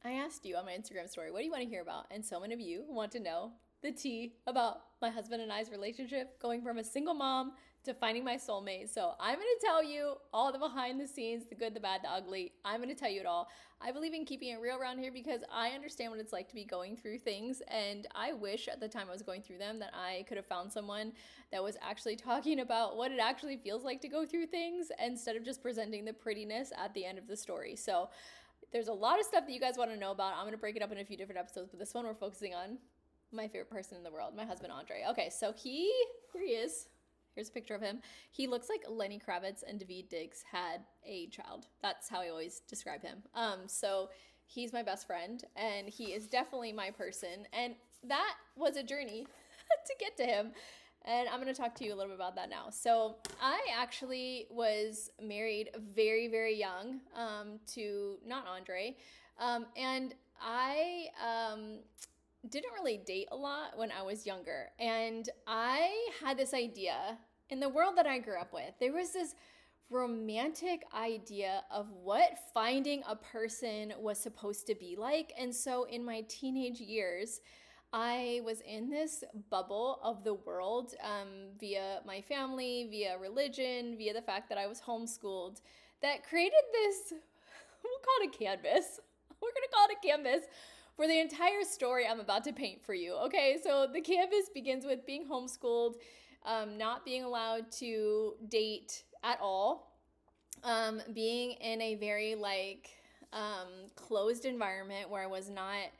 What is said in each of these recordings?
I asked you on my Instagram story, what do you want to hear about? And so many of you want to know the tea about my husband and I's relationship, going from a single mom to finding my soulmate. So I'm going to tell you all the behind the scenes, the good, the bad, the ugly. I'm going to tell you it all. I believe in keeping it real around here because I understand what it's like to be going through things. And I wish at the time I was going through them that I could have found someone that was actually talking about what it actually feels like to go through things instead of just presenting the prettiness at the end of the story. So there's a lot of stuff that you guys want to know about. I'm going to break it up in a few different episodes, but this one we're focusing on my favorite person in the world, my husband, Andre. Okay, so here he is. Here's a picture of him. He looks like Lenny Kravitz and Daveed Diggs had a child. That's how I always describe him. So he's my best friend, and he is definitely my person. And that was a journey to get to him. And I'm going to talk to you a little bit about that now. So I actually was married very, very young to not Andre. And I didn't really date a lot when I was younger. And I had this idea in the world that I grew up with. There was this romantic idea of what finding a person was supposed to be like. And so in my teenage years, I was in this bubble of the world via my family, via religion, via the fact that I was homeschooled that created this, we'll call it a canvas. We're going to call it a canvas for the entire story I'm about to paint for you. Okay, so the canvas begins with being homeschooled, not being allowed to date at all, being in a very closed environment where I was not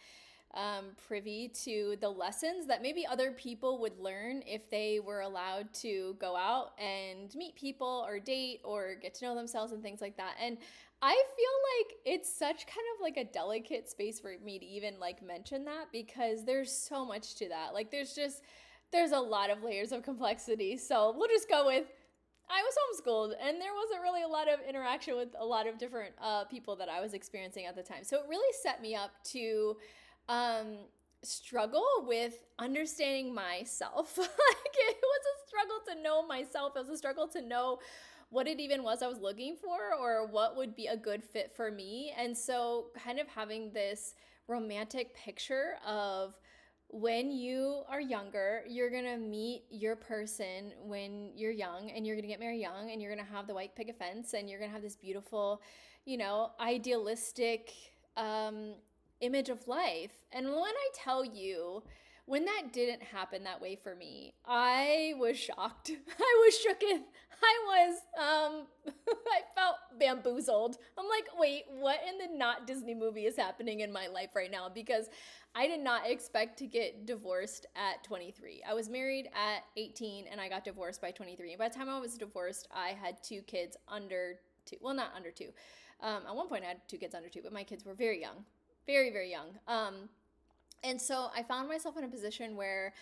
privy to the lessons that maybe other people would learn if they were allowed to go out and meet people or date or get to know themselves and things like that. And I feel like it's such kind of like a delicate space for me to even mention that because there's so much to that. There's a lot of layers of complexity. So we'll just go with I was homeschooled and there wasn't really a lot of interaction with a lot of different people that I was experiencing at the time. So it really set me up to struggle with understanding myself. It was a struggle to know myself. It was a struggle to know what it even was I was looking for or what would be a good fit for me. And so kind of having this romantic picture of when you are younger, you're going to meet your person when you're young and you're going to get married young and you're going to have the white picket fence and you're going to have this beautiful, idealistic, image of life. And when I tell you, when that didn't happen that way for me, I was shocked. I was shooketh. I felt bamboozled. I'm like, wait, what in the not Disney movie is happening in my life right now? Because I did not expect to get divorced at 23. I was married at 18 and I got divorced by 23. And by the time I was divorced, I had 2 kids under 2. Well, not under 2. At one point I had 2 kids under 2, but my kids were very young. Very, very young. And so I found myself in a position where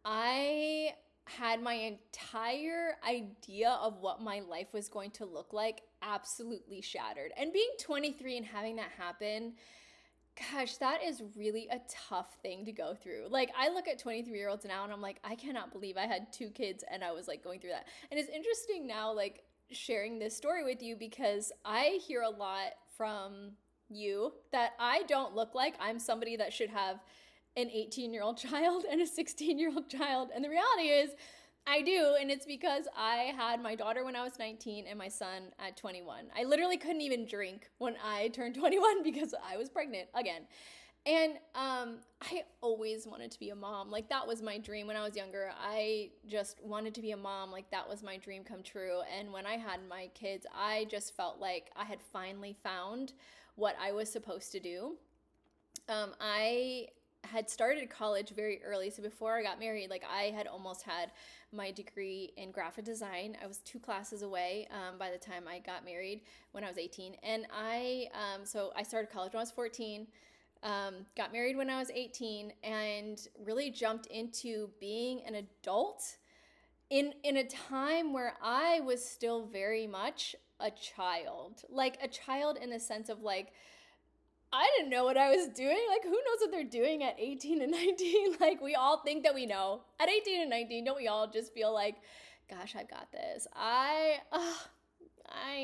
I had my entire idea of what my life was going to look like absolutely shattered. And being 23 and having that happen, gosh, that is really a tough thing to go through. I look at 23-year-olds now and I'm like, I cannot believe I had 2 kids and I was going through that. And it's interesting now, sharing this story with you because I hear a lot from you that I don't look like I'm somebody that should have an 18-year-old child and a 16-year-old child. And the reality is I do. And it's because I had my daughter when I was 19 and my son at 21. I literally couldn't even drink when I turned 21 because I was pregnant again. And I always wanted to be a mom. That was my dream when I was younger. I just wanted to be a mom. That was my dream come true. And when I had my kids, I just felt like I had finally found what I was supposed to do. I had started college very early. So before I got married, I had almost had my degree in graphic design. I was 2 classes away by the time I got married when I was 18. And so I started college when I was 14. Got married when I was 18 and really jumped into being an adult in a time where I was still very much a child. A child in the sense of I didn't know what I was doing. Who knows what they're doing at 18 and 19? We all think that we know. At 18 and 19, don't we all just feel gosh, I've got this. I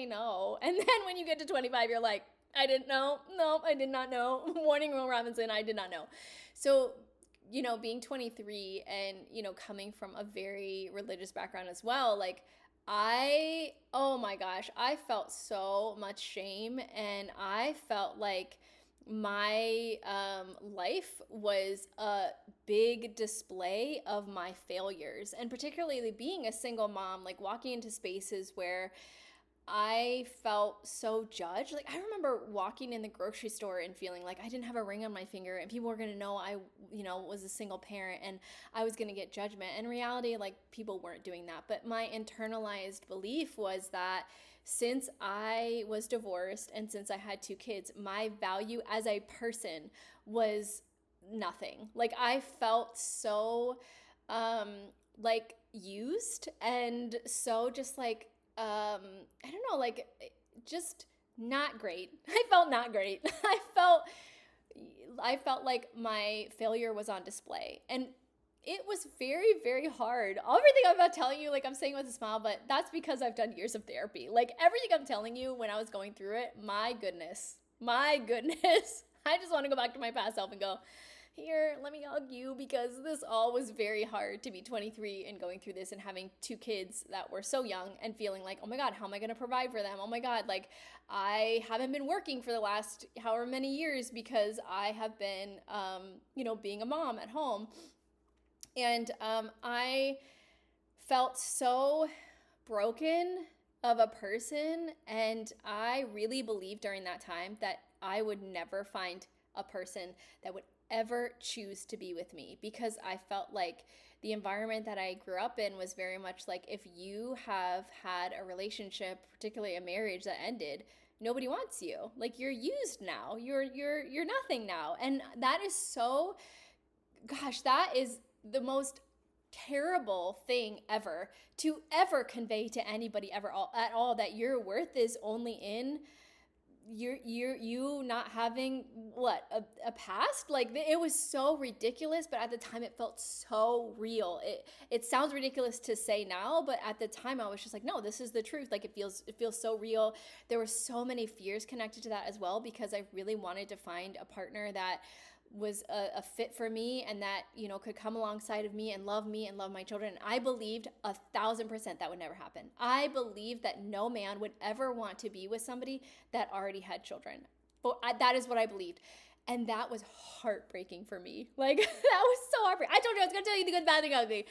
know. And then when you get to 25, you're like, I didn't know. No, I did not know. Warning, Will Robinson, I did not know. So, being 23 and, coming from a very religious background as well, like, oh my gosh, I felt so much shame, and I felt like my life was a big display of my failures, and particularly being a single mom, like walking into spaces where I felt so judged. Like, I remember walking in the grocery store and feeling like I didn't have a ring on my finger and people were going to know I, was a single parent and I was going to get judgment. In reality, like, people weren't doing that. But my internalized belief was that since I was divorced and since I had 2 kids, my value as a person was nothing. Like, I felt so, like, used and so just like, I don't know, like, just not great. I felt not great. I felt like my failure was on display. And it was very, very hard. Everything I'm about telling you, like, I'm saying with a smile, but that's because I've done years of therapy. Like, everything I'm telling you when I was going through it, my goodness. I just want to go back to my past self and go, here, let me hug you, because this all was very hard to be 23 and going through this and having 2 kids that were so young and feeling like, oh my God, how am I going to provide for them? Oh my God, like, I haven't been working for the last however many years because I have been, being a mom at home. And I felt so broken of a person. And I really believed during that time that I would never find a person that would ever choose to be with me, because I felt like the environment that I grew up in was very much like, if you have had a relationship, particularly a marriage that ended, nobody wants you. Like, you're used now. You're nothing now. And that is so, gosh, that is the most terrible thing ever to ever convey to anybody ever at all, that your worth is only in you not having a past. Like, it was so ridiculous, but at the time it felt so real. It sounds ridiculous to say now, but at the time I was just like, no, this is the truth. Like, it feels so real. There were so many fears connected to that as well, because I really wanted to find a partner that was a fit for me and that, could come alongside of me and love my children. And I believed 1,000% that would never happen. I believed that no man would ever want to be with somebody that already had children. But that is what I believed. And that was heartbreaking for me. Like, that was so heartbreaking. I told you I was going to tell you the good, bad, and ugly.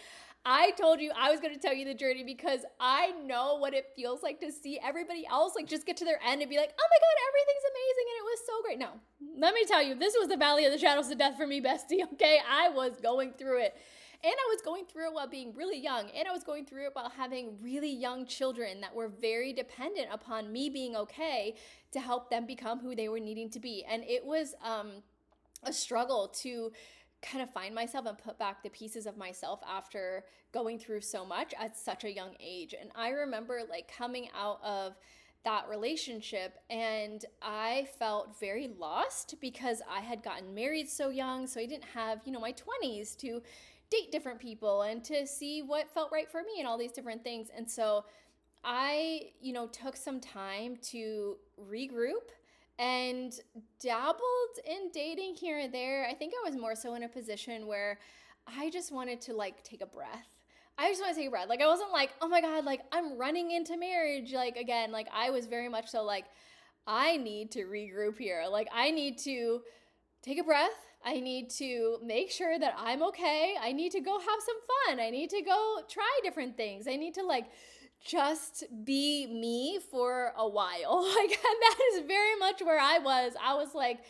I told you I was going to tell you the journey, because I know what it feels like to see everybody else like just get to their end and be like, oh my God, everything's amazing and it was so great. No, let me tell you, this was the valley of the shadows of death for me, bestie, okay? I was going through it. And I was going through it while being really young. And I was going through it while having really young children that were very dependent upon me being okay to help them become who they were needing to be. And it was a struggle to kind of find myself and put back the pieces of myself after going through so much at such a young age. And I remember like coming out of that relationship and I felt very lost because I had gotten married so young. So I didn't have, my 20s to date different people and to see what felt right for me and all these different things. And so I, took some time to regroup and dabbled in dating here and there. I think I was more so in a position where I just wanted to like take a breath. I just want to take a breath. Like, I wasn't like, oh my God, like I'm running into marriage. Like, again, like I was very much so like, I need to regroup here. Like, I need to take a breath. I need to make sure that I'm okay. I need to go have some fun. I need to go try different things. I need to like just be me for a while. Like, and that is very much where I was. I was like,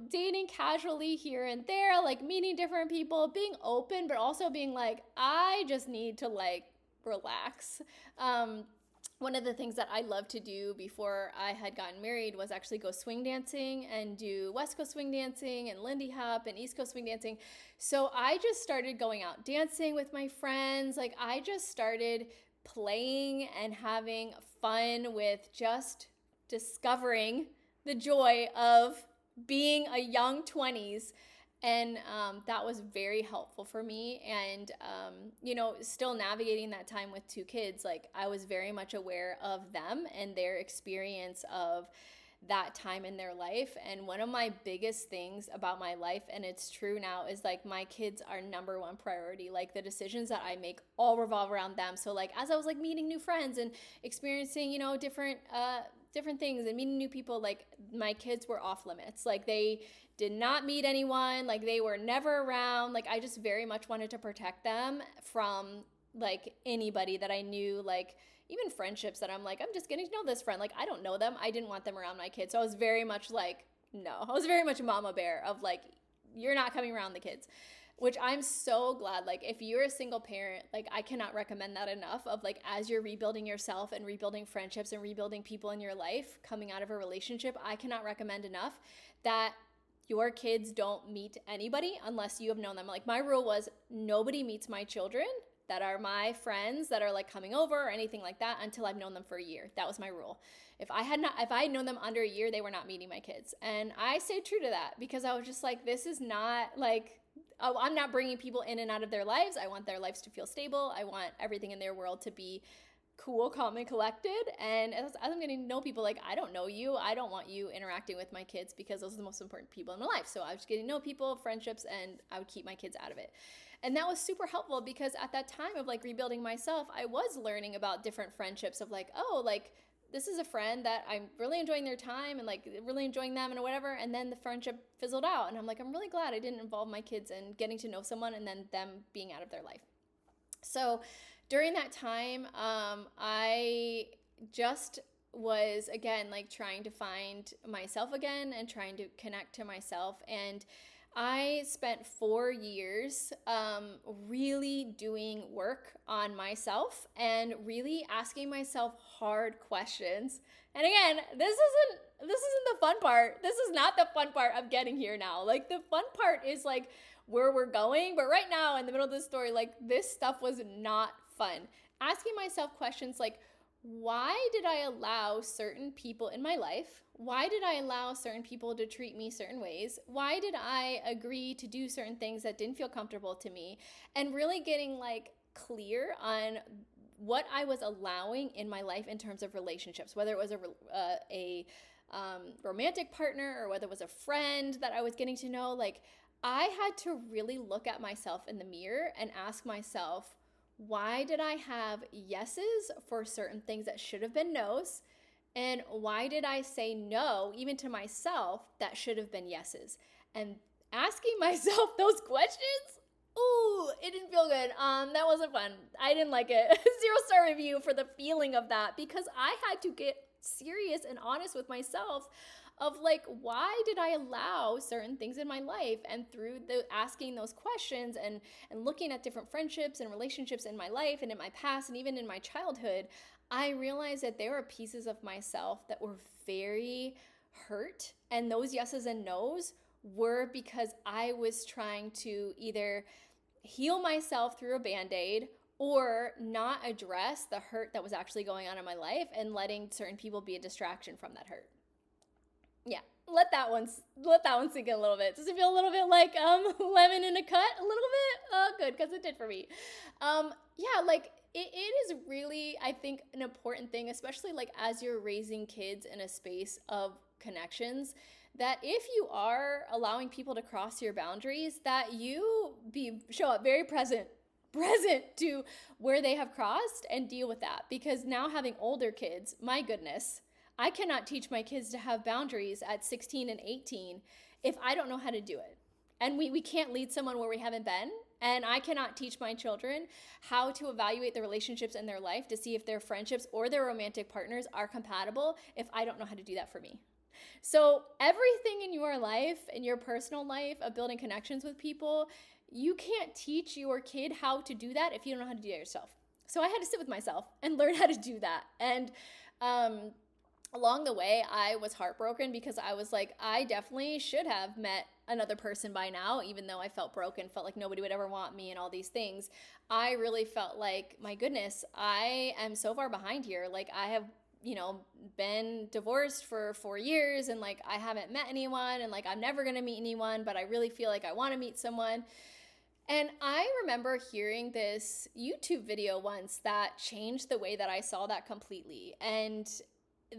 dating casually here and there, like meeting different people, being open, but also being like, I just need to like relax. One of the things that I loved to do before I had gotten married was actually go swing dancing and do West Coast swing dancing and Lindy Hop and East Coast swing dancing. So I just started going out dancing with my friends. Like, I just started playing and having fun with just discovering the joy of being a young 20s. And that was very helpful for me. And, still navigating that time with 2 kids, like I was very much aware of them and their experience of that time in their life. And one of my biggest things about my life, and it's true now, is like my kids are number one priority. Like the decisions that I make all revolve around them. So like as I was like meeting new friends and experiencing, you know, different things and meeting new people, like my kids were off limits. Like they did not meet anyone, like they were never around. Like I just very much wanted to protect them from like anybody that I knew, like even friendships that I'm like, I'm just getting to know this friend. Like I don't know them. I didn't want them around my kids. So I was very much like, no, I was very much mama bear of like, you're not coming around the kids. Which I'm so glad, like if you're a single parent, like I cannot recommend that enough of like as you're rebuilding yourself and rebuilding friendships and rebuilding people in your life coming out of a relationship, I cannot recommend enough that your kids don't meet anybody unless you have known them. Like my rule was nobody meets my children that are my friends that are like coming over or anything like that until I've known them for a year. That was my rule. If I had known them under a year, they were not meeting my kids. And I stayed true to that because I was just like, this is not like, oh, I'm not bringing people in and out of their lives. I want their lives to feel stable. I want everything in their world to be cool, calm, and collected. And as I'm getting to know people, like, I don't know you. I don't want you interacting with my kids because those are the most important people in my life. So I was getting to know people, friendships, and I would keep my kids out of it. And that was super helpful because at that time of like rebuilding myself, I was learning about different friendships of like, oh, like this is a friend that I'm really enjoying their time and like really enjoying them and whatever. And then the friendship fizzled out. And I'm like, I'm really glad I didn't involve my kids in getting to know someone and then them being out of their life. So during that time, I just was, again, like trying to find myself again and trying to connect to myself. And I spent 4 years really doing work on myself and really asking myself hard questions. And again, this isn't the fun part. This is not the fun part of getting here now. Like the fun part is like where we're going. But right now in the middle of this story, like this stuff was not fun. Asking myself questions like, why did I allow certain people in my life? Why did I allow certain people to treat me certain ways? Why did I agree to do certain things that didn't feel comfortable to me? And really getting like clear on what I was allowing in my life in terms of relationships, whether it was a romantic partner or whether it was a friend that I was getting to know. Like I had to really look at myself in the mirror and ask myself, why did I have yeses for certain things that should have been nos? And why did I say no, even to myself, that should have been yeses? And asking myself those questions, ooh, it didn't feel good. That wasn't fun. I didn't like it. 0-star review for the feeling of that because I had to get serious and honest with myself of like, why did I allow certain things in my life? And through the asking those questions and looking at different friendships and relationships in my life and in my past and even in my childhood, I realized that there were pieces of myself that were very hurt. And those yeses and nos were because I was trying to either heal myself through a Band-Aid or not address the hurt that was actually going on in my life and letting certain people be a distraction from that hurt. Yeah, let that one sink in a little bit. Does it feel a little bit like lemon in a cut? A little bit? Good, because it did for me. Yeah, like it is really, I think, an important thing, especially like as you're raising kids in a space of connections, that if you are allowing people to cross your boundaries, that you show up very present to where they have crossed and deal with that. Because now having older kids, my goodness, I cannot teach my kids to have boundaries at 16 and 18 if I don't know how to do it. And we can't lead someone where we haven't been. And I cannot teach my children how to evaluate the relationships in their life to see if their friendships or their romantic partners are compatible if I don't know how to do that for me. So everything in your life, in your personal life of building connections with people, you can't teach your kid how to do that if you don't know how to do it yourself. So I had to sit with myself and learn how to do that. And along the way, I was heartbroken because I was like, I definitely should have met another person by now, even though I felt broken, felt like nobody would ever want me and all these things. I really felt like, my goodness, I am so far behind here. Like I have, been divorced for 4 years and like I haven't met anyone and like I'm never going to meet anyone, but I really feel like I want to meet someone. And I remember hearing this YouTube video once that changed the way that I saw that completely. And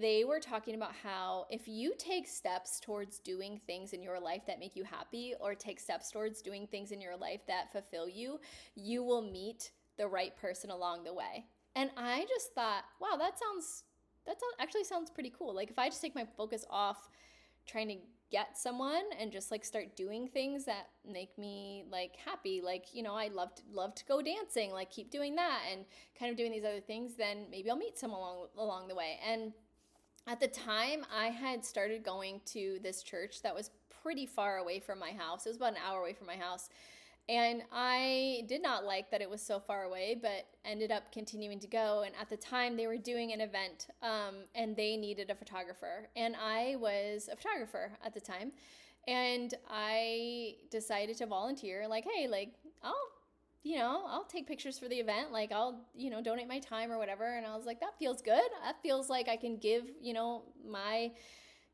they were talking about how if you take steps towards doing things in your life that make you happy, or take steps towards doing things in your life that fulfill you, you will meet the right person along the way. And I just thought, wow, actually sounds pretty cool. Like if I just take my focus off trying to get someone and just like start doing things that make me like happy, like, you know, I love to go dancing, like keep doing that and kind of doing these other things, then maybe I'll meet someone along the way. And at the time, I had started going to this church that was pretty far away from my house. It was about an hour away from my house. And I did not like that it was so far away, but ended up continuing to go. And at the time, they were doing an event, and they needed a photographer. And I was a photographer at the time. And I decided to volunteer, like, hey, like, I'll take pictures for the event. Like, I'll, donate my time or whatever. And I was like, that feels good. That feels like I can give, my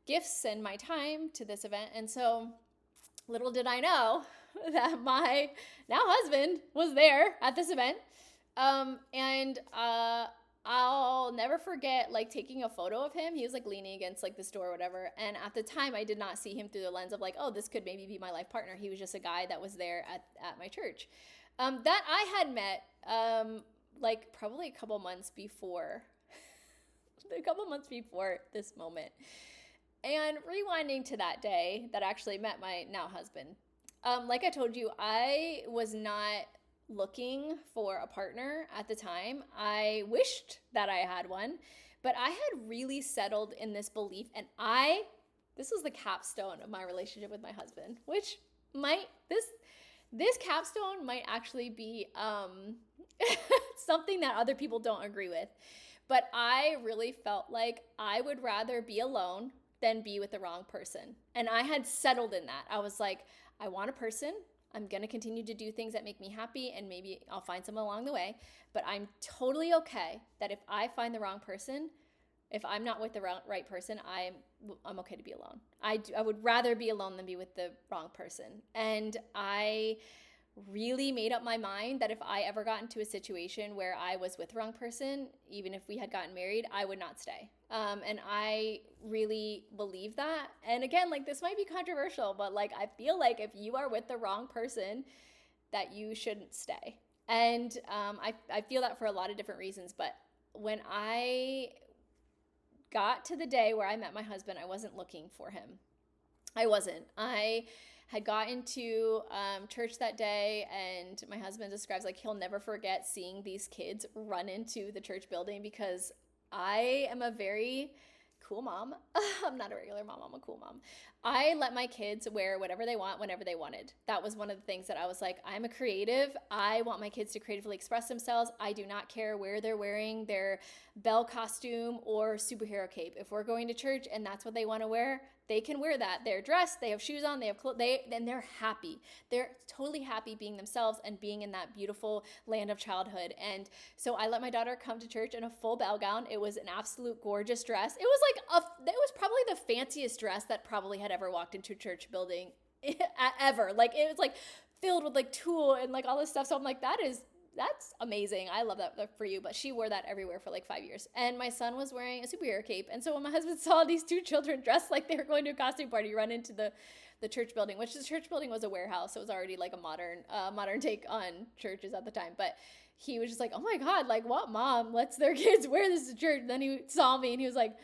gifts and my time to this event. And so little did I know that my now husband was there at this event. And I'll never forget like taking a photo of him. He was like leaning against like this door or whatever. And at the time I did not see him through the lens of like, oh, this could maybe be my life partner. He was just a guy that was there at my church, that I had met, like probably a couple months before this moment. And rewinding to that day that I actually met my now husband, like I told you, I was not looking for a partner at the time. I wished that I had one, but I had really settled in this belief, and this was the capstone of my relationship with my husband, which this capstone might actually be something that other people don't agree with. But I really felt like I would rather be alone than be with the wrong person. And I had settled in that. I was like, I want a person. I'm going to continue to do things that make me happy, and maybe I'll find someone along the way. But I'm totally okay that if I find the wrong person, if I'm not with the right person, I'm okay to be alone. I would rather be alone than be with the wrong person. And I really made up my mind that if I ever got into a situation where I was with the wrong person, even if we had gotten married, I would not stay. And I really believe that. And again, like this might be controversial, but like I feel like if you are with the wrong person, that you shouldn't stay. And I feel that for a lot of different reasons. But when I got to the day where I met my husband, I wasn't looking for him. I wasn't. I had gotten to church that day, and my husband describes like he'll never forget seeing these kids run into the church building, because I am a very cool mom. I'm not a regular mom. I'm a cool mom. I let my kids wear whatever they want whenever they wanted. That was one of the things that I was like, I'm a creative. I want my kids to creatively express themselves. I do not care where they're wearing their bell costume or superhero cape. If we're going to church and that's what they want to wear, they can wear that. They're dressed, they have shoes on, they have clothes, and they're happy. They're totally happy being themselves and being in that beautiful land of childhood. And so I let my daughter come to church in a full bell gown. It was an absolute gorgeous dress. It was probably the fanciest dress that probably had ever walked into a church building ever. Like it was like filled with like tulle and like all this stuff. So I'm like, that's amazing. I love that for you. But she wore that everywhere for like 5 years. And my son was wearing a superhero cape. And so when my husband saw these two children dressed like they were going to a costume party run into the church building, which the church building was a warehouse. So it was already like a modern take on churches at the time. But he was just like, oh my God, like what mom lets their kids wear this to church? And then he saw me and he was like,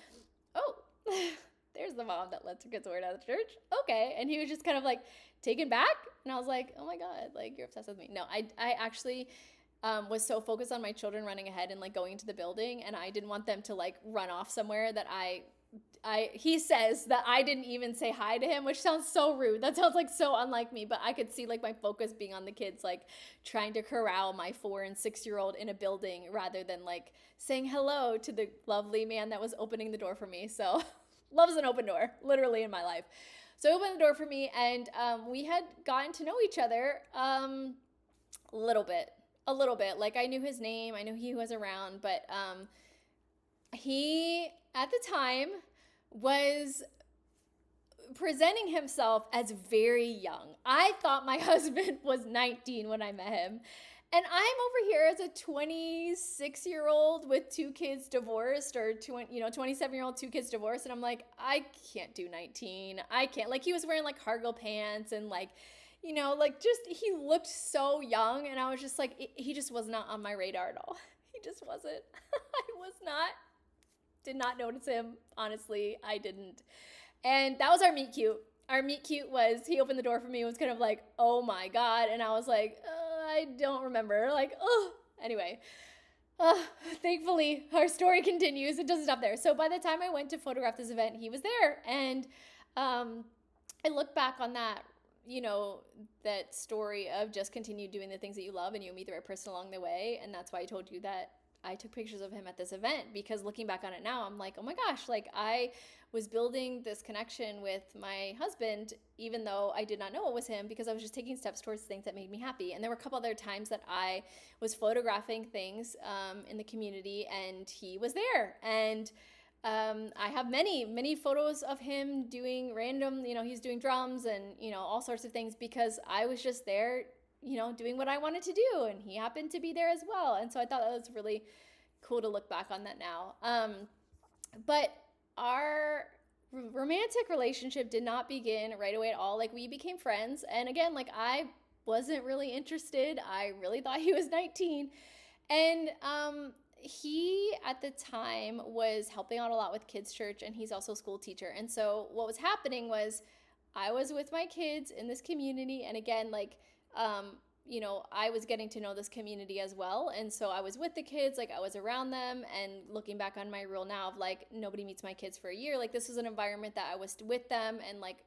oh, there's the mom that lets her kids wear it out of church. Okay. And he was just kind of like taken back. And I was like, oh my God, like you're obsessed with me. No, I actually was so focused on my children running ahead and like going into the building, and I didn't want them to like run off somewhere that he says that I didn't even say hi to him, which sounds so rude. That sounds like so unlike me, but I could see like my focus being on the kids, like trying to corral my 4 and 6-year-old in a building rather than like saying hello to the lovely man that was opening the door for me. So love's an open door, literally in my life. So he opened the door for me, and we had gotten to know each other a little bit. Like I knew his name, I knew he was around, but he at the time was presenting himself as very young. I thought my husband was 19 when I met him. And I'm over here as a 26-year-old with two kids divorced, or 27-year-old, two kids divorced. And I'm like, I can't do 19. I can't. Like, he was wearing like cargo pants and like, like just, he looked so young. And I was just like, he just was not on my radar at all. He just wasn't. Did not notice him. Honestly, I didn't. And that was our meet cute. Our meet cute was, he opened the door for me and was kind of like, oh my God. And I was like, I don't remember. Like, oh, anyway. Thankfully, our story continues. It doesn't stop there. So by the time I went to photograph this event, he was there. And I look back on that, that story of just continue doing the things that you love and you meet the right person along the way. And that's why I told you that I took pictures of him at this event, because looking back on it now, I'm like, oh my gosh, like I was building this connection with my husband, even though I did not know it was him, because I was just taking steps towards things that made me happy. And there were a couple other times that I was photographing things in the community and he was there. And I have many, many photos of him doing random, he's doing drums and, all sorts of things, because I was just there doing what I wanted to do, and he happened to be there as well. And so I thought that was really cool to look back on that now. But our romantic relationship did not begin right away at all. Like, we became friends, and again, like, I wasn't really interested. I really thought he was 19, and he at the time was helping out a lot with kids church, and he's also a school teacher. And so what was happening was I was with my kids in this community, and again, like, I was getting to know this community as well. And so I was with the kids, like I was around them, and looking back on my rule now of like, nobody meets my kids for a year. Like, this was an environment that I was with them, and like,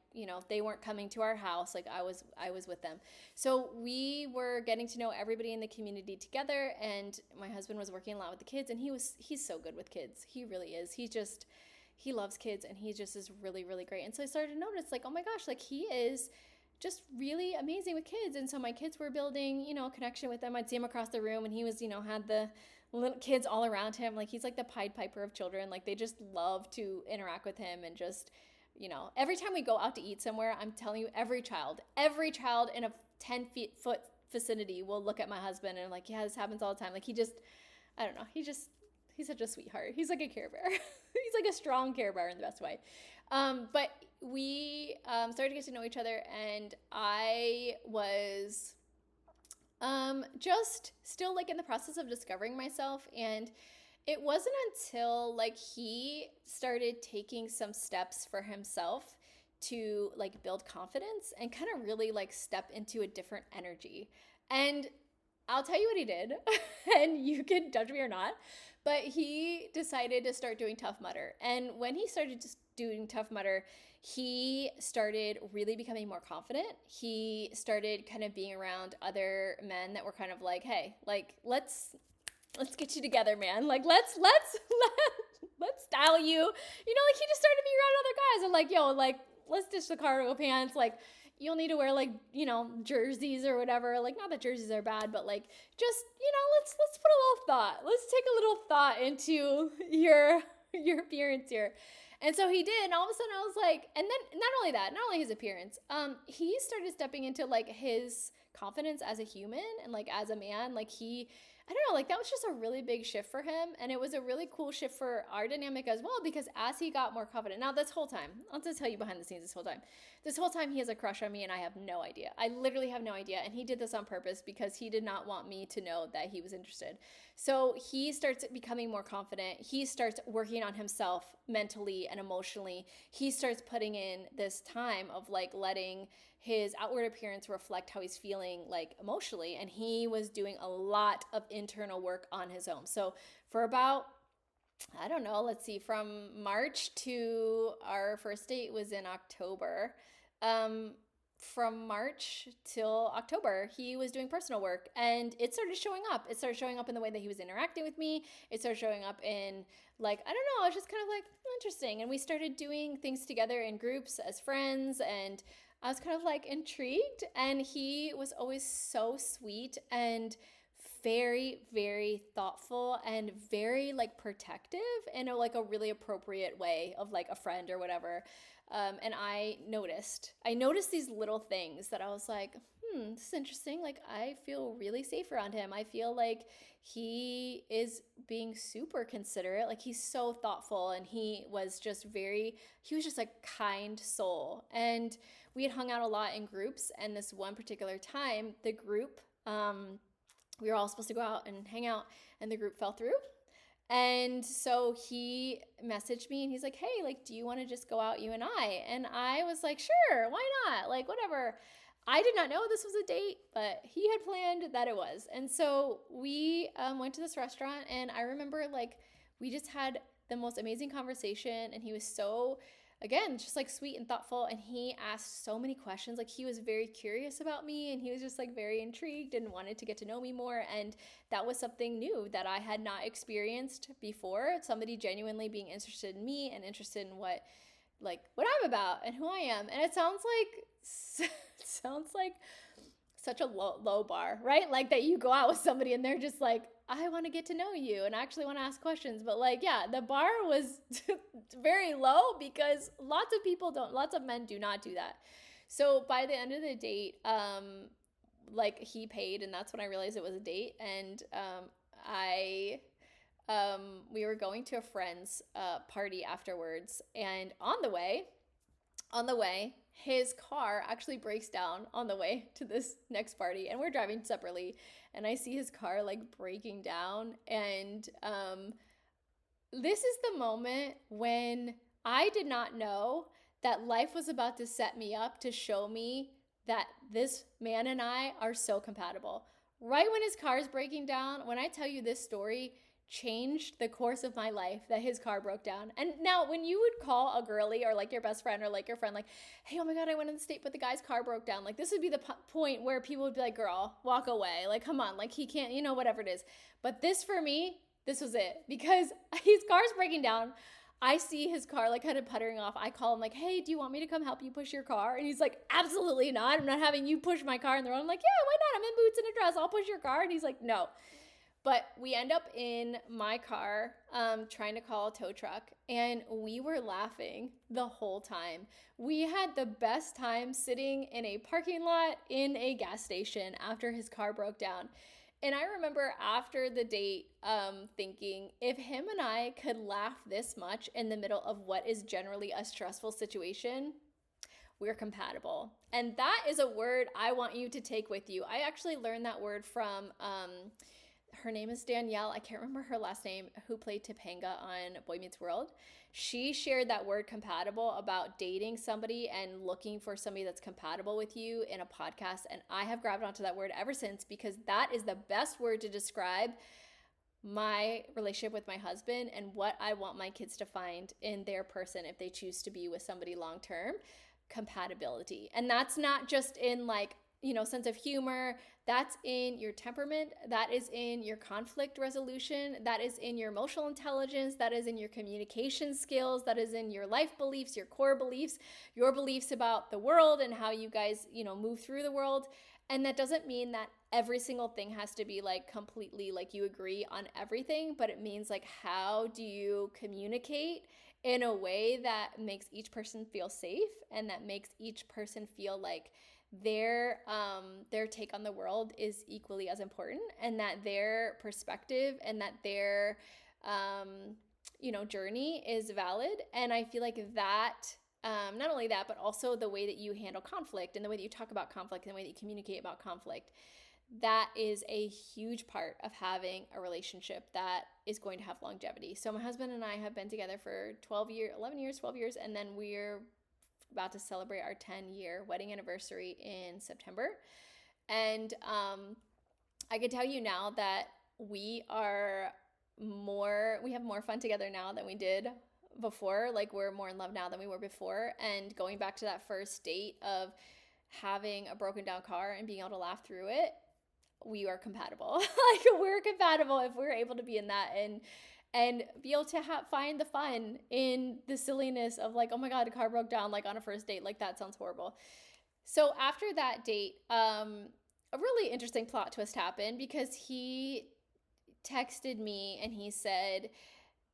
they weren't coming to our house. Like, I was with them. So we were getting to know everybody in the community together. And my husband was working a lot with the kids, and he's so good with kids. He really is. He loves kids, and he just is really, really great. And so I started to notice, like, oh my gosh, like, he is just really amazing with kids. And so my kids were building, a connection with them. I'd see him across the room, and he was, had the little kids all around him. Like, he's like the Pied Piper of children. Like, they just love to interact with him. And just, every time we go out to eat somewhere, I'm telling you, every child in a 10-foot vicinity will look at my husband and like, yeah, this happens all the time. Like, I don't know. He's such a sweetheart. He's like a Care Bear. He's like a strong Care Bear in the best way. But we started to get to know each other, and I was just still like in the process of discovering myself. And it wasn't until like he started taking some steps for himself to like build confidence and kind of really like step into a different energy. And I'll tell you what he did, and you can judge me or not, but he decided to start doing Tough Mudder. And when he started just doing Tough Mudder, he started really becoming more confident. He started kind of being around other men that were kind of like, hey, like, let's get you together, man. Like, let's style you. Like, he just started being around other guys and like, yo, like, let's ditch the cargo pants. Like, you'll need to wear like, jerseys or whatever. Like, not that jerseys are bad, but like, just, let's put a little thought. Let's take a little thought into your appearance here. And so he did, and all of a sudden I was like, and then not only his appearance, he started stepping into like his confidence as a human and like as a man. Like, I don't know, like that was just a really big shift for him. And it was a really cool shift for our dynamic as well, because as he got more confident, now this whole time, I'll just tell you behind the scenes this whole time he has a crush on me, and I have no idea. I literally have no idea. And he did this on purpose because he did not want me to know that he was interested. So he starts becoming more confident. He starts working on himself mentally and emotionally. He starts putting in this time of like letting his outward appearance reflect how he's feeling like emotionally. And he was doing a lot of internal work on his own. So for about, I don't know, let's see, from March to our first date was in October. From March till October, he was doing personal work, and it started showing up. It started showing up in the way that he was interacting with me. It started showing up in like, I don't know, it's just kind of like interesting. And we started doing things together in groups as friends, and I was kind of like intrigued. And he was always so sweet and very, very thoughtful and very like protective in a like a really appropriate way of like a friend or whatever. And I noticed these little things that I was like, this is interesting. Like, I feel really safe around him. I feel like he is being super considerate. Like, he's so thoughtful, and he was just a kind soul. And we had hung out a lot in groups, and this one particular time, the group, we were all supposed to go out and hang out, and the group fell through. And so he messaged me and he's like, hey, like, do you want to just go out, you and I? And I was like, sure, why not? Like, whatever. I did not know this was a date, but he had planned that it was. And so we went to this restaurant, and I remember, like, we just had the most amazing conversation, and he was so, again, just like sweet and thoughtful, and he asked so many questions. Like, he was very curious about me, and he was just like very intrigued and wanted to get to know me more. And that was something new that I had not experienced before. Somebody genuinely being interested in me and interested in what I'm about and who I am. And it sounds like such a low bar, right? Like, that you go out with somebody and they're just like, I want to get to know you and actually want to ask questions. But like, yeah, the bar was very low, because lots of men do not do that. So by the end of the date, like, he paid, and that's when I realized it was a date. And we were going to a friend's party afterwards, and on the way, his car actually breaks down on the way to this next party, and we're driving separately, and I see his car like breaking down. And this is the moment when I did not know that life was about to set me up to show me that this man and I are so compatible. Right when his car is breaking down, when I tell you this story changed the course of my life, that his car broke down. And now, when you would call a girly or like your best friend or like your friend, like, hey, oh my God, I went on the date, but the guy's car broke down. Like, this would be the point where people would be like, girl, walk away. Like, come on, like, he can't, whatever it is. But this, for me, this was it, because his car's breaking down. I see his car like kind of puttering off. I call him like, hey, do you want me to come help you push your car? And he's like, absolutely not. I'm not having you push my car in the road. I'm like, yeah, why not? I'm in boots and a dress. I'll push your car. And he's like, no. But we end up in my car trying to call a tow truck, and we were laughing the whole time. We had the best time sitting in a parking lot in a gas station after his car broke down. And I remember after the date thinking, if him and I could laugh this much in the middle of what is generally a stressful situation, we're compatible. And that is a word I want you to take with you. I actually learned that word from... her name is Danielle. I can't remember her last name, who played Topanga on Boy Meets World. She shared that word compatible about dating somebody and looking for somebody that's compatible with you in a podcast. And I have grabbed onto that word ever since, because that is the best word to describe my relationship with my husband and what I want my kids to find in their person if they choose to be with somebody long term. Compatibility. And that's not just in like, sense of humor. That's in your temperament. That is in your conflict resolution. That is in your emotional intelligence. That is in your communication skills. That is in your life beliefs, your core beliefs, your beliefs about the world and how you guys, move through the world. And that doesn't mean that every single thing has to be like completely like you agree on everything, but it means like, how do you communicate in a way that makes each person feel safe and that makes each person feel like their take on the world is equally as important, and that their perspective and that their journey is valid. And I feel like that not only that, but also the way that you handle conflict and the way that you talk about conflict and the way that you communicate about conflict, that is a huge part of having a relationship that is going to have longevity. So my husband and I have been together for 12 years, and then we're about to celebrate our 10-year wedding anniversary in September. And I can tell you now that we have more fun together now than we did before. Like, we're more in love now than we were before. And going back to that first date of having a broken down car and being able to laugh through it, we are compatible. Like, we're compatible if we're able to be in that and be able to find the fun in the silliness of like, oh my God, a car broke down, like on a first date, like that sounds horrible. So after that date, a really interesting plot twist happened, because he texted me and he said,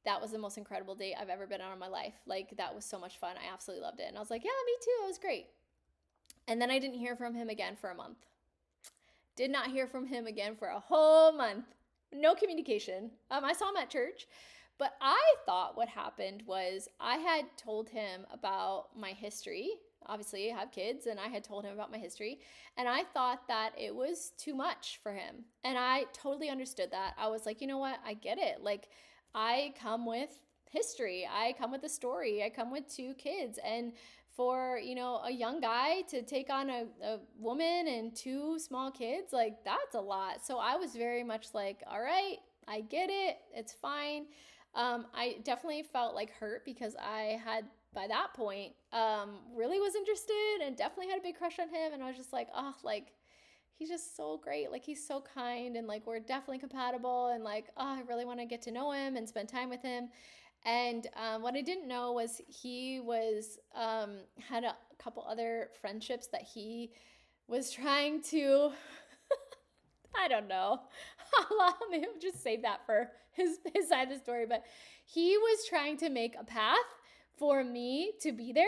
that was the most incredible date I've ever been on in my life. Like, that was so much fun. I absolutely loved it. And I was like, yeah, me too. It was great. And then I didn't hear from him again for a month. Did not hear from him again for a whole month. No communication. I saw him at church, but I thought what happened was I had told him about my history. Obviously, I have kids, and I had told him about my history, and I thought that it was too much for him. And I totally understood that. I was like, you know what? I get it. Like, I come with history. I come with a story. I come with 2 kids. And for, a young guy to take on a woman and 2 small kids, like, that's a lot. So I was very much like, all right, I get it. It's fine. I definitely felt like hurt because I had, by that point, really was interested and definitely had a big crush on him. And I was just like, oh, like, he's just so great. Like, he's so kind, and like, we're definitely compatible, and like, oh, I really want to get to know him and spend time with him. And what I didn't know was he was had a couple other friendships that he was trying to I don't know. Maybe I'll just save that for his side of the story. But he was trying to make a path for me to be there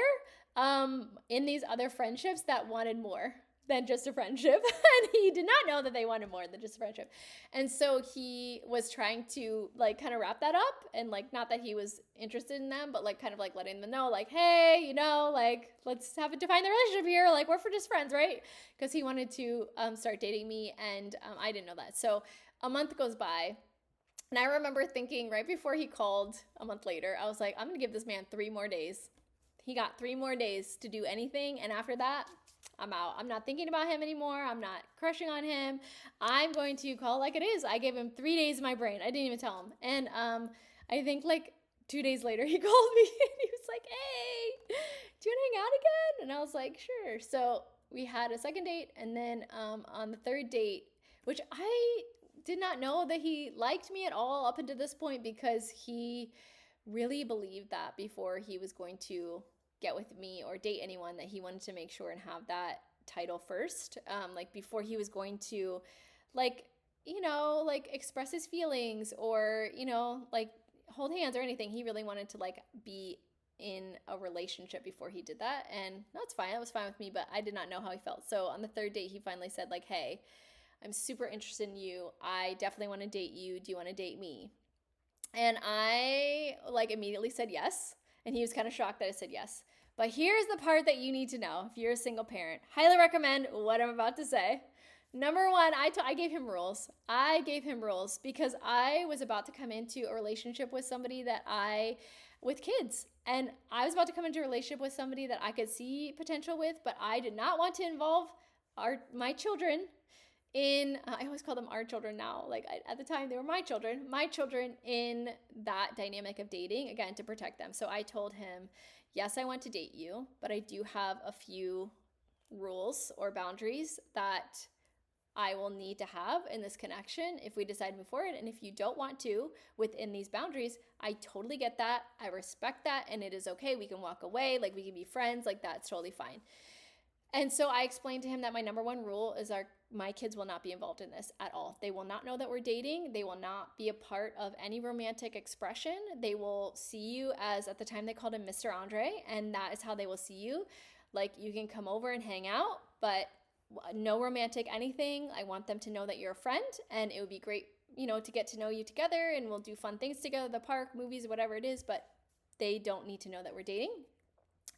in these other friendships that wanted more than just a friendship. And he did not know that they wanted more than just a friendship. And so he was trying to like kind of wrap that up, and like, not that he was interested in them, but like kind of like letting them know like, hey, like, let's have a define the relationship here. Like, we're for just friends, right? Because he wanted to start dating me, and I didn't know that. So a month goes by, and I remember thinking right before he called a month later, I was like, I'm going to give this man 3 more days. He got 3 more days to do anything. And after that, I'm out. I'm not thinking about him anymore. I'm not crushing on him. I'm going to call it like it is. I gave him 3 days in my brain. I didn't even tell him. And I think like 2 days later, he called me and he was like, hey, do you want to hang out again? And I was like, sure. So we had a second date. And then on the third date, which I did not know that he liked me at all up until this point, because he really believed that before he was going to get with me or date anyone, that he wanted to make sure and have that title first. Like, before he was going to like express his feelings or like hold hands or anything, he really wanted to like be in a relationship before he did that. And that's fine. That was fine with me, but I did not know how he felt. So on the third date, he finally said like, hey, I'm super interested in you. I definitely want to date you. Do you want to date me? And I like immediately said yes. And he was kind of shocked that I said yes. But here's the part that you need to know if you're a single parent. Highly recommend what I'm about to say. Number one, I gave him rules. I gave him rules because I was about to come into a relationship with somebody with kids. And I was about to come into a relationship with somebody that I could see potential with, but I did not want to involve my children I always call them our children now. Like, at the time, they were my children in that dynamic of dating, again, to protect them. So I told him, yes, I want to date you, but I do have a few rules or boundaries that I will need to have in this connection if we decide to move forward. And if you don't want to within these boundaries, I totally get that. I respect that. And it is okay. We can walk away. Like, we can be friends. Like, that's totally fine. And so I explained to him that my number one rule is my kids will not be involved in this at all. They will not know that we're dating. They will not be a part of any romantic expression. They will see you as, at the time they called him Mr. Andre, and that is how they will see you. Like, you can come over and hang out, but no romantic anything. I want them to know that you're a friend, and it would be great, to get to know you together, and we'll do fun things together, the park, movies, whatever it is, but they don't need to know that we're dating.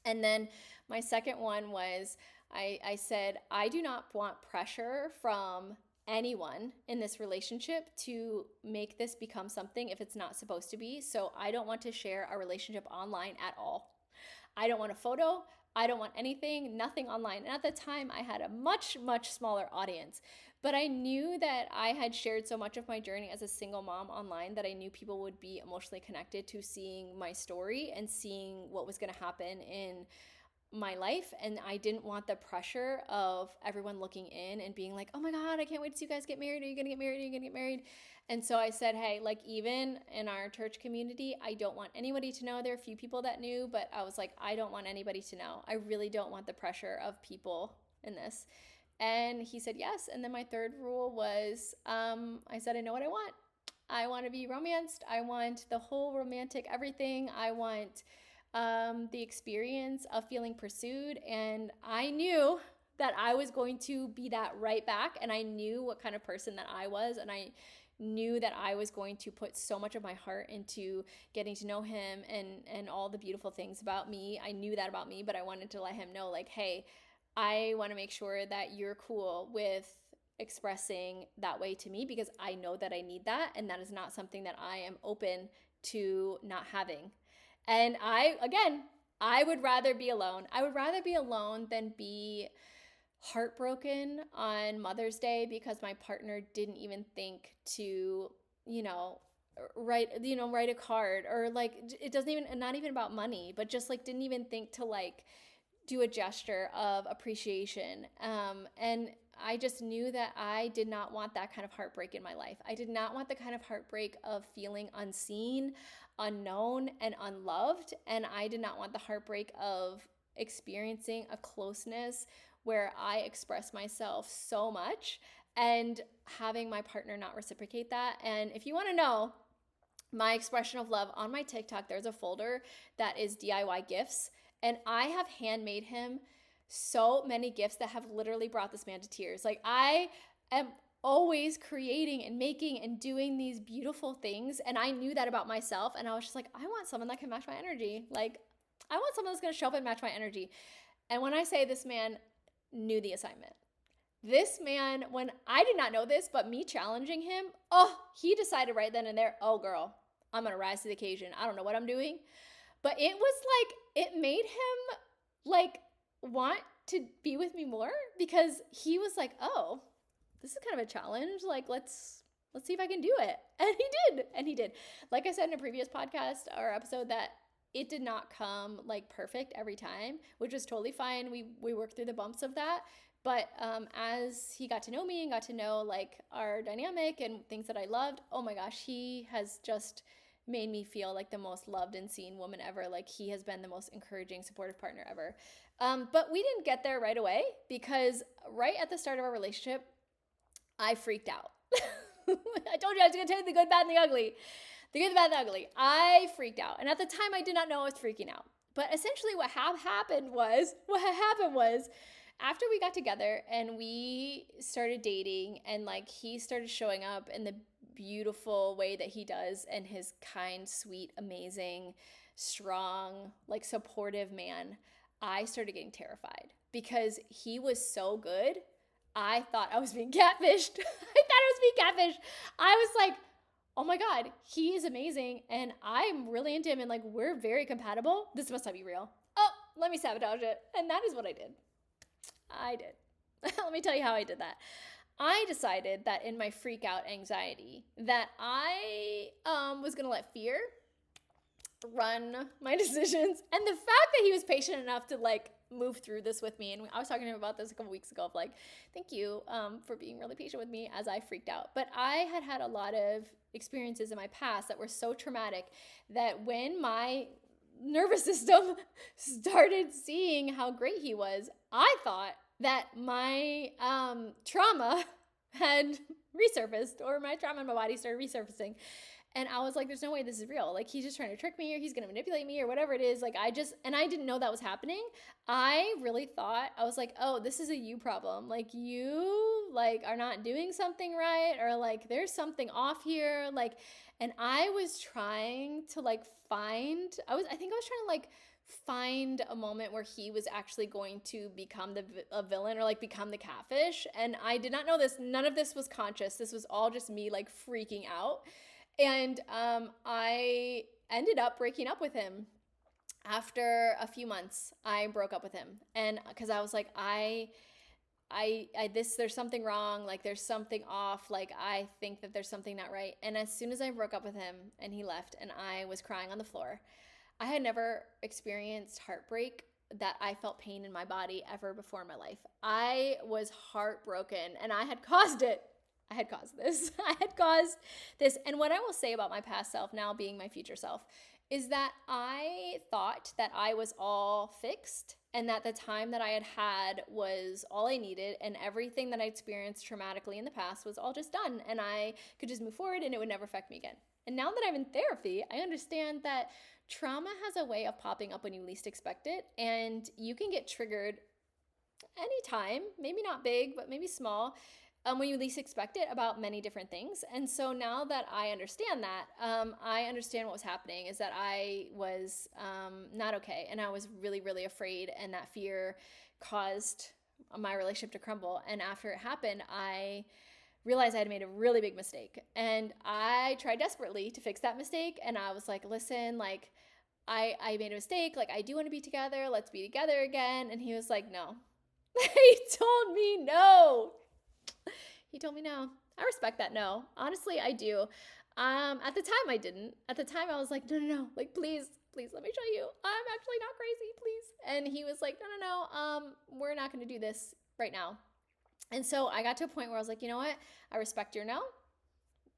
And then my second one was, I said, I do not want pressure from anyone in this relationship to make this become something if it's not supposed to be. So I don't want to share our relationship online at all. I don't want a photo. I don't want anything, nothing online. And at the time, I had a much, much smaller audience. But I knew that I had shared so much of my journey as a single mom online that I knew people would be emotionally connected to seeing my story and seeing what was going to happen in my life. And I didn't want the pressure of everyone looking in and being like, oh my God, I can't wait to see you guys get married. Are you going to get married? Are you going to get married? And so I said, hey, like, even in our church community, I don't want anybody to know. There are a few people that knew, but I was like, I don't want anybody to know. I really don't want the pressure of people in this. And he said yes. And then my third rule was, I said, I know what I want. I want to be romanced. I want the whole romantic everything. I want the experience of feeling pursued. And I knew that I was going to be that right back. And I knew what kind of person that I was. And I knew that I was going to put so much of my heart into getting to know him and all the beautiful things about me. I knew that about me, but I wanted to let him know, like, hey, I want to make sure that you're cool with expressing that way to me, because I know that I need that, and that is not something that I am open to not having. And I would rather be alone. I would rather be alone than be heartbroken on Mother's Day because my partner didn't even think to, write a card, or like, it doesn't even, not even about money, but just like didn't even think to like do a gesture of appreciation. And I just knew that I did not want that kind of heartbreak in my life. I did not want the kind of heartbreak of feeling unseen, unknown, and unloved. And I did not want the heartbreak of experiencing a closeness where I express myself so much and having my partner not reciprocate that. And if you want to know my expression of love, on my TikTok, there's a folder that is DIY gifts. And I have handmade him so many gifts that have literally brought this man to tears. Like, I am always creating and making and doing these beautiful things. And I knew that about myself. And I was just like, I want someone that can match my energy. Like, I want someone that's going to show up and match my energy. And when I say this man knew the assignment, this man, when I did not know this, but me challenging him, he decided right then and there, oh girl, I'm going to rise to the occasion. I don't know what I'm doing. But it was like, it made him like want to be with me more, because he was like, oh, this is kind of a challenge. Like, let's see if I can do it. And he did. Like I said in a previous podcast or episode, that it did not come like perfect every time, which was totally fine. We worked through the bumps of that. But as he got to know me and got to know like our dynamic and things that I loved, oh my gosh, he has just made me feel like the most loved and seen woman ever. Like, he has been the most encouraging, supportive partner ever. But we didn't get there right away, because right at the start of our relationship, I freaked out. I told you I was going to tell you the good, bad, and the ugly. The good, the bad, and the ugly. I freaked out. And at the time, I did not know I was freaking out. But essentially what happened was, after we got together and we started dating, and like he started showing up in the beautiful way that he does, and his kind, sweet, amazing, strong, like supportive man, I started getting terrified because he was so good. I thought I was being catfished. I was like, oh my God, he is amazing and I'm really into him and like we're very compatible. This must not be real. Oh, let me sabotage it. And that is what I did. Let me tell you how I did that. I decided that in my freak out anxiety that I was going to let fear run my decisions. And the fact that he was patient enough to like move through this with me. And I was talking to him about this a couple weeks ago of like, thank you for being really patient with me as I freaked out. But I had a lot of experiences in my past that were so traumatic that when my nervous system started seeing how great he was, I thought that my trauma had resurfaced, or my trauma in my body started resurfacing. And I was like, there's no way this is real. Like, he's just trying to trick me, or he's going to manipulate me, or whatever it is. Like, and I didn't know that was happening. I really thought, I was like, oh, this is a you problem. Like, you like are not doing something right, or like there's something off here. Like, and I was trying to like I think I was trying to like find a moment where he was actually going to become a villain, or like become the catfish. And I did not know this. None of this was conscious. This was all just me like freaking out. And I ended up breaking up with him. After a few months, I broke up with him. And because I was like, there's something wrong. Like, there's something off. Like, I think that there's something not right. And as soon as I broke up with him and he left and I was crying on the floor, I had never experienced heartbreak that I felt pain in my body ever before in my life. I was heartbroken and I had caused it. I had caused this. And what I will say about my past self, now being my future self, is that I thought that I was all fixed and that the time that I had had was all I needed, and everything that I experienced traumatically in the past was all just done, and I could just move forward and it would never affect me again. And now that I'm in therapy, I understand that trauma has a way of popping up when you least expect it, and you can get triggered anytime, maybe not big, but maybe small, when you least expect it, about many different things. And so now that I understand that, I understand what was happening is that I was not okay, and I was really, really afraid, and that fear caused my relationship to crumble. And after it happened, I realized I had made a really big mistake, and I tried desperately to fix that mistake. And I was like, listen, like, I made a mistake. Like, I do want to be together. Let's be together again. And he was like, no. He told me no. He told me no. I respect that no. Honestly, I do. At the time I didn't. At the time I was like, no. Like, please, let me show you. I'm actually not crazy, please. And he was like, no. We're not going to do this right now. And so I got to a point where I was like, you know what? I respect your no.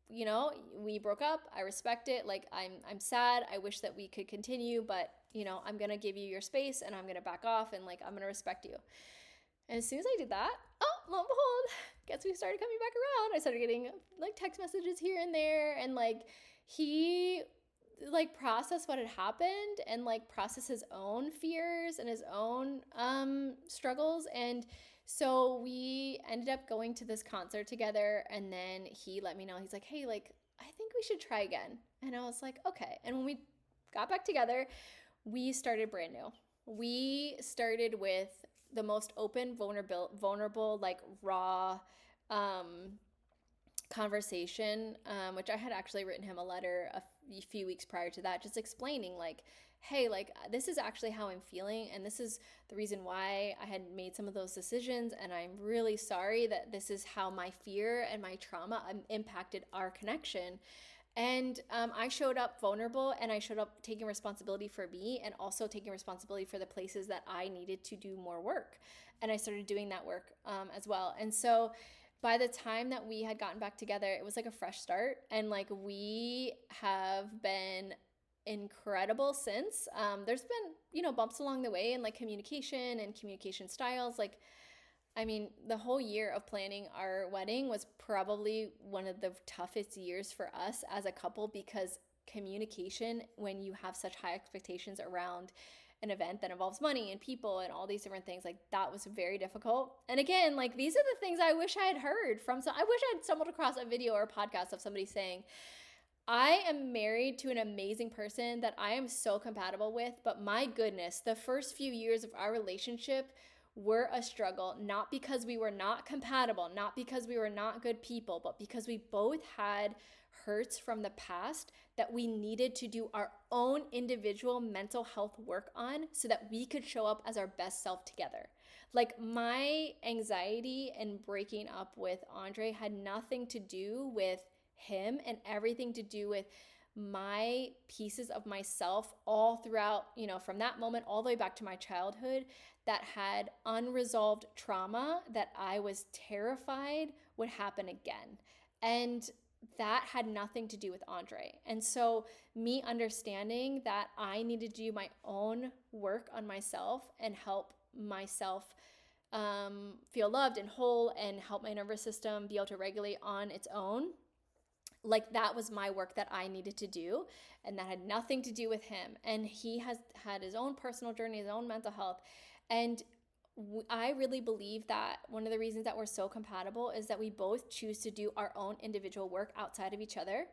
You know, we broke up. I respect it. Like, I'm sad. I wish that we could continue, but you know, I'm going to give you your space, and I'm going to back off, and like, I'm going to respect you. And as soon as I did that, lo and behold, guess we started coming back around. I started getting like text messages here and there, and like, he like processed what had happened, and like processed his own fears and his own struggles. And so we ended up going to this concert together, and then he let me know, he's like, hey, like, I think we should try again. And I was like, okay. And when we got back together, we started brand new. We started with the most open, vulnerable, like raw conversation, which I had actually written him a letter a few weeks prior to that, just explaining like, hey, like, this is actually how I'm feeling, and this is the reason why I had made some of those decisions, and I'm really sorry that this is how my fear and my trauma impacted our connection. And I showed up vulnerable, and I showed up taking responsibility for me, and also taking responsibility for the places that I needed to do more work. And I started doing that work as well. And so by the time that we had gotten back together, it was like a fresh start. And like, we have been incredible since. There's been, you know, bumps along the way in like communication and communication styles. Like, I mean, the whole year of planning our wedding was probably one of the toughest years for us as a couple, because communication, when you have such high expectations around an event that involves money and people and all these different things, like, that was very difficult. And again, like, these are the things I wish I had heard from I wish I had stumbled across a video or a podcast of somebody saying, I am married to an amazing person that I am so compatible with, but my goodness, the first few years of our relationship were a struggle, not because we were not compatible, not because we were not good people, but because we both had hurts from the past that we needed to do our own individual mental health work on, so that we could show up as our best self together. Like, my anxiety and breaking up with Andre had nothing to do with him, and everything to do with my pieces of myself all throughout, you know, from that moment all the way back to my childhood, that had unresolved trauma that I was terrified would happen again. And that had nothing to do with Andre. And so me understanding that I needed to do my own work on myself and help myself feel loved and whole, and help my nervous system be able to regulate on its own, like, that was my work that I needed to do, and that had nothing to do with him. And he has had his own personal journey, his own mental health. And I really believe that one of the reasons that we're so compatible is that we both choose to do our own individual work outside of each other.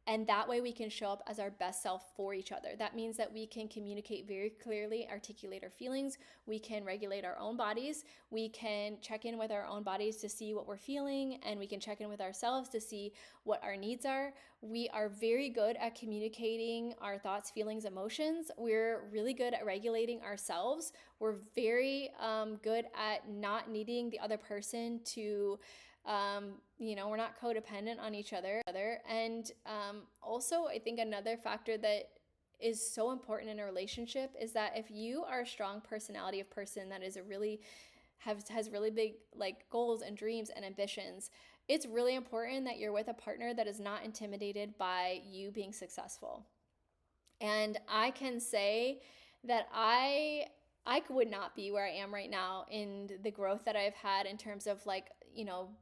And that way we can show up as our best self for each other. That means that we can communicate very clearly, articulate our feelings. We can regulate our own bodies. We can check in with our own bodies to see what we're feeling, and we can check in with ourselves to see what our needs are. We are very good at communicating our thoughts, feelings, emotions. We're really good at regulating ourselves. We're very good at not needing the other person to we're not codependent on each other. And also, I think another factor that is so important in a relationship is that if you are a strong personality of person that is has really big like goals and dreams and ambitions, it's really important that you're with a partner that is not intimidated by you being successful. And I can say that I I would not be where I am right now in the growth that I've had in terms of like,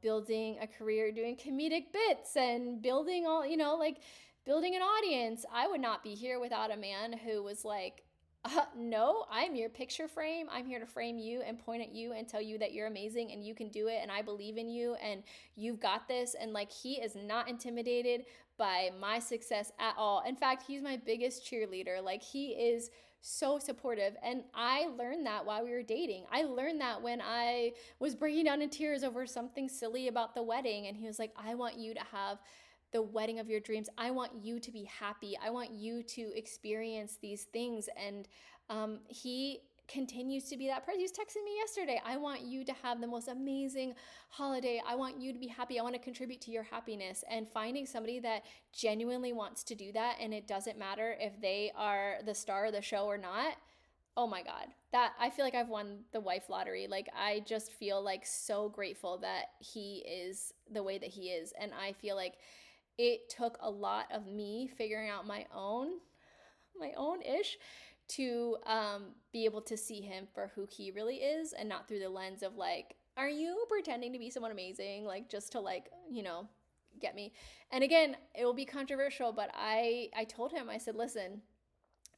building a career, doing comedic bits and building all, like building an audience. I would not be here without a man who was like, no, I'm your picture frame. I'm here to frame you and point at you and tell you that you're amazing and you can do it. And I believe in you and you've got this. And like, he is not intimidated by my success at all. In fact, he's my biggest cheerleader. Like, he is so supportive. And I learned that while we were dating. I learned that when I was breaking down in tears over something silly about the wedding. And he was like, I want you to have the wedding of your dreams. I want you to be happy. I want you to experience these things. And he continues to be that person. He was texting me yesterday. I want you to have the most amazing holiday. I want you to be happy. I want to contribute to your happiness. And finding somebody that genuinely wants to do that, and it doesn't matter if they are the star of the show or not. Oh my God, that I feel like I've won the wife lottery. Like, I just feel like so grateful that he is the way that he is. And I feel like it took a lot of me figuring out my own ish to be able to see him for who he really is, and not through the lens of like, are you pretending to be someone amazing, like just to like, get me. And again, it will be controversial, but I told him, I said, listen,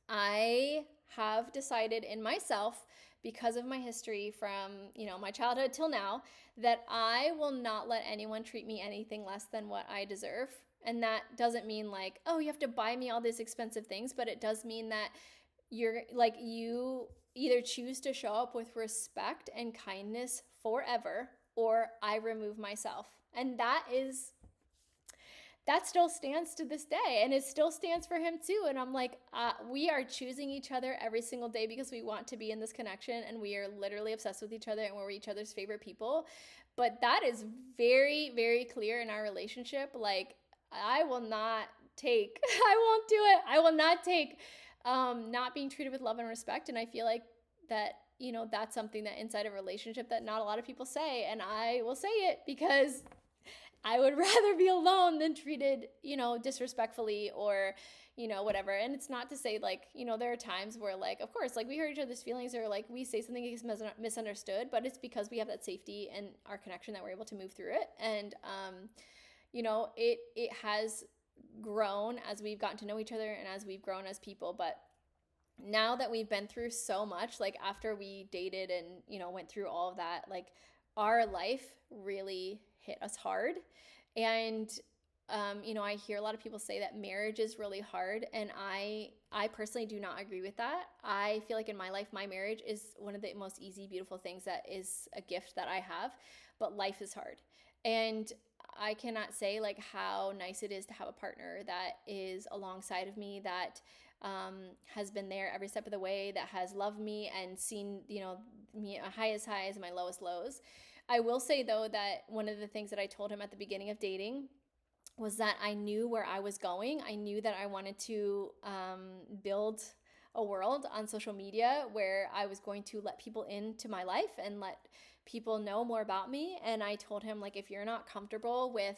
I have decided in myself, because of my history from, my childhood till now, that I will not let anyone treat me anything less than what I deserve. And that doesn't mean like, oh, you have to buy me all these expensive things, but it does mean that you're like, you either choose to show up with respect and kindness forever, or I remove myself. And that still stands to this day, and it still stands for him too. And I'm like, we are choosing each other every single day because we want to be in this connection, and we are literally obsessed with each other, and we're each other's favorite people. But that is very, very clear in our relationship. Like, I will not take, I won't do it. I will not take not being treated with love and respect. And I feel like that, that's something that inside a relationship that not a lot of people say. And I will say it because I would rather be alone than treated, disrespectfully or, whatever. And it's not to say like, there are times where like, of course, like we hurt each other's feelings or like we say something gets misunderstood, but it's because we have that safety and our connection that we're able to move through it. And, it has grown as we've gotten to know each other and as we've grown as people. But now that we've been through so much, like after we dated and, went through all of that, like our life really hit us hard. And, I hear a lot of people say that marriage is really hard. And I personally do not agree with that. I feel like in my life, my marriage is one of the most easy, beautiful things that is a gift that I have, but life is hard. And I cannot say like how nice it is to have a partner that is alongside of me, that has been there every step of the way, that has loved me and seen, me my highest highs and my lowest lows. I will say though that one of the things that I told him at the beginning of dating was that I knew where I was going. I knew that I wanted to build a world on social media where I was going to let people into my life and let people know more about me. And I told him, like, if you're not comfortable with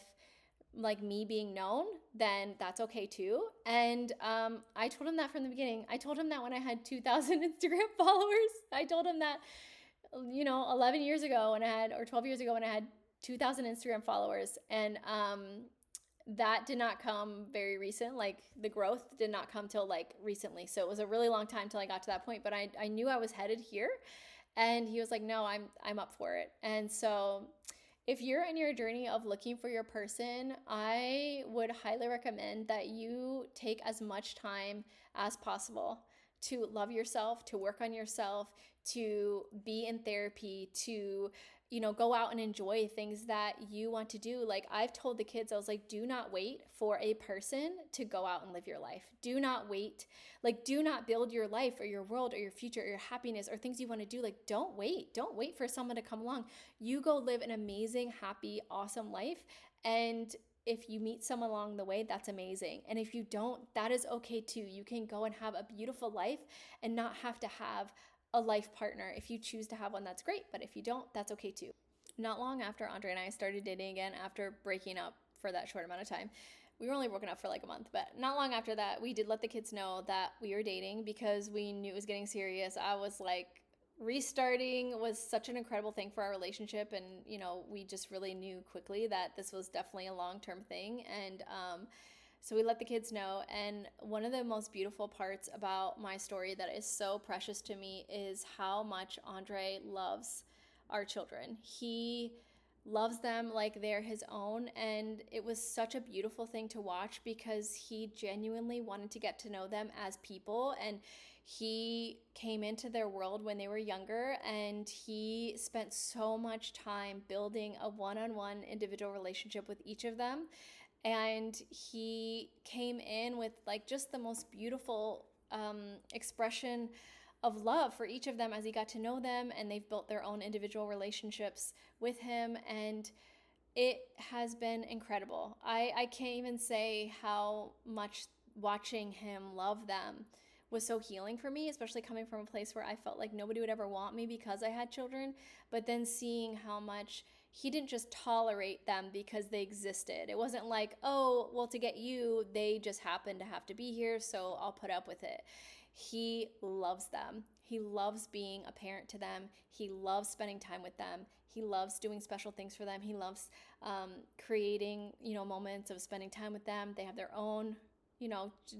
like me being known, then that's okay too. And I told him that from the beginning. I told him that when I had 2,000 Instagram followers. I told him that 11 years ago when I had, or 12 years ago when I had 2,000 Instagram followers. And that did not come very recent. Like the growth did not come till like recently. So it was a really long time till I got to that point, but I knew I was headed here. And he was like, no, I'm up for it. And so if you're in your journey of looking for your person, I would highly recommend that you take as much time as possible to love yourself, to work on yourself, to be in therapy, to go out and enjoy things that you want to do. Like I've told the kids, I was like, do not wait for a person to go out and live your life. Do not wait. Like, do not build your life or your world or your future or your happiness or things you want to do. Like, don't wait. Don't wait for someone to come along. You go live an amazing, happy, awesome life. And if you meet someone along the way, that's amazing. And if you don't, that is okay too. You can go and have a beautiful life and not have to have a life partner. If you choose to have one, that's great. But if you don't, that's okay too. Not long after Andre and I started dating again, after breaking up for that short amount of time, we were only broken up for like a month, but not long after that, we did let the kids know that we were dating because we knew it was getting serious. I was like, restarting was such an incredible thing for our relationship. And, we just really knew quickly that this was definitely a long-term thing. And so we let the kids know. And one of the most beautiful parts about my story that is so precious to me is how much Andre loves our children. He loves them like they're his own. And it was such a beautiful thing to watch because he genuinely wanted to get to know them as people. And he came into their world when they were younger, and he spent so much time building a one-on-one individual relationship with each of them. And he came in with like just the most beautiful expression of love for each of them as he got to know them, and they've built their own individual relationships with him. And it has been incredible. I can't even say how much watching him love them was so healing for me, especially coming from a place where I felt like nobody would ever want me because I had children. But then seeing how much he didn't just tolerate them because they existed. It wasn't like, oh, well, to get you, they just happen to have to be here, so I'll put up with it. He loves them. He loves being a parent to them. He loves spending time with them. He loves doing special things for them. He loves creating, moments of spending time with them. They have their own,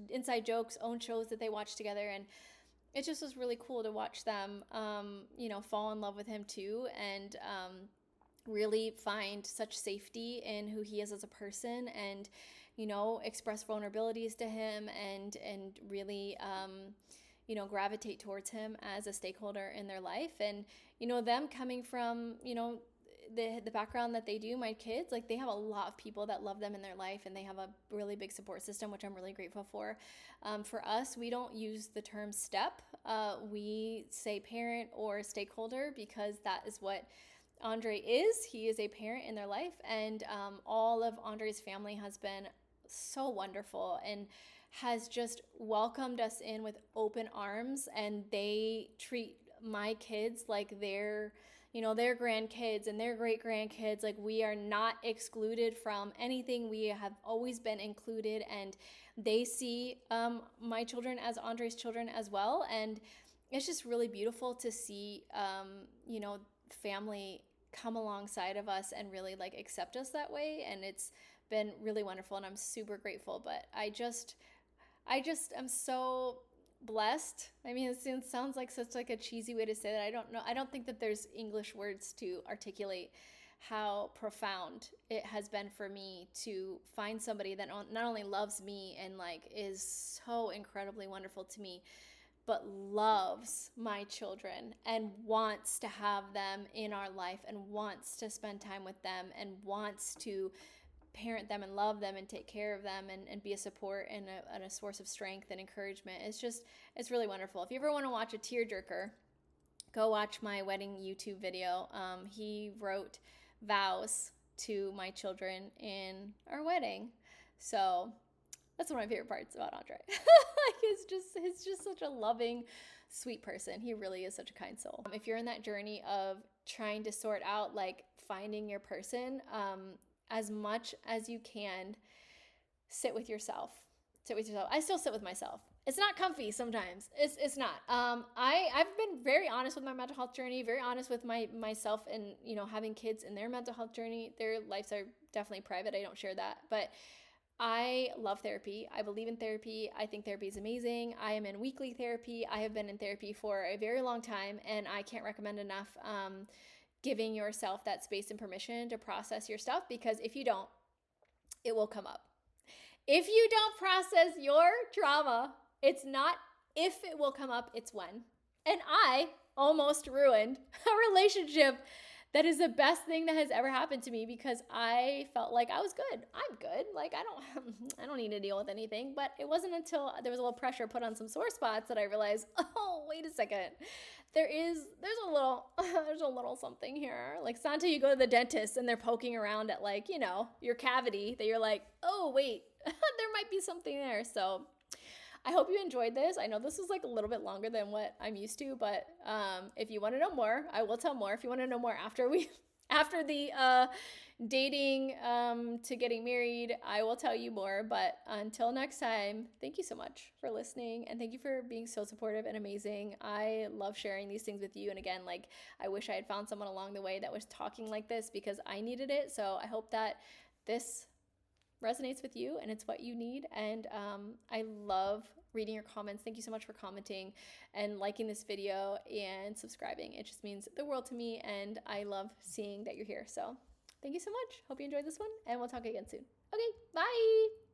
inside jokes, own shows that they watch together. And it just was really cool to watch them, fall in love with him too. And really find such safety in who he is as a person, and express vulnerabilities to him, and really gravitate towards him as a stakeholder in their life. And them coming from the background that they do, my kids, like, they have a lot of people that love them in their life, and they have a really big support system, which I'm really grateful for. For us, we don't use the term step. We say parent or stakeholder because that is what Andre is. He is a parent in their life. And all of Andre's family has been so wonderful and has just welcomed us in with open arms. And they treat my kids like their grandkids and their great grandkids. Like, we are not excluded from anything. We have always been included, and they see my children as Andre's children as well. And it's just really beautiful to see, family come alongside of us and really like accept us that way. And it's been really wonderful, and I'm super grateful. But I just am so blessed. I mean, it sounds like such like a cheesy way to say that. I don't know. I don't think that there's English words to articulate how profound it has been for me to find somebody that not only loves me and like is so incredibly wonderful to me, but loves my children and wants to have them in our life and wants to spend time with them and wants to parent them and love them and take care of them and be a support and a source of strength and encouragement. It's really wonderful. If you ever want to watch a tearjerker, go watch my wedding YouTube video. He wrote vows to my children in our wedding. So that's one of my favorite parts about Andre. He's just such a loving, sweet person. He really is such a kind soul. If you're in that journey of trying to sort out like finding your person, as much as you can, sit with yourself. I still sit with myself. It's not comfy sometimes. It's not. I've been very honest with my mental health journey, very honest with myself and, having kids in their mental health journey. Their lives are definitely private. I don't share that. But I love therapy. I believe in therapy. I think therapy is amazing. I am in weekly therapy. I have been in therapy for a very long time, and I can't recommend enough giving yourself that space and permission to process your stuff, because if you don't, it will come up. If you don't process your trauma, it's not if it will come up, it's when. And I almost ruined a relationship that is the best thing that has ever happened to me, because I felt like I was good. I'm good. Like, I don't need to deal with anything. But it wasn't until there was a little pressure put on some sore spots that I realized, oh, wait a second. There's a little something here. Like, it's not until you go to the dentist and they're poking around at like, your cavity that you're like, oh, wait, there might be something there. So I hope you enjoyed this. I know this is like a little bit longer than what I'm used to, but if you want to know more, I will tell more. If you want to know more after we After the dating to getting married, I will tell you more. But until next time, thank you so much for listening, and thank you for being so supportive and amazing. I love sharing these things with you. And again, like, I wish I had found someone along the way that was talking like this because I needed it. So I hope that this resonates with you and it's what you need. And I love reading your comments. Thank you so much for commenting and liking this video and subscribing. It just means the world to me, and I love seeing that you're here. So thank you so much. Hope you enjoyed this one, and we'll talk again soon. Okay, bye.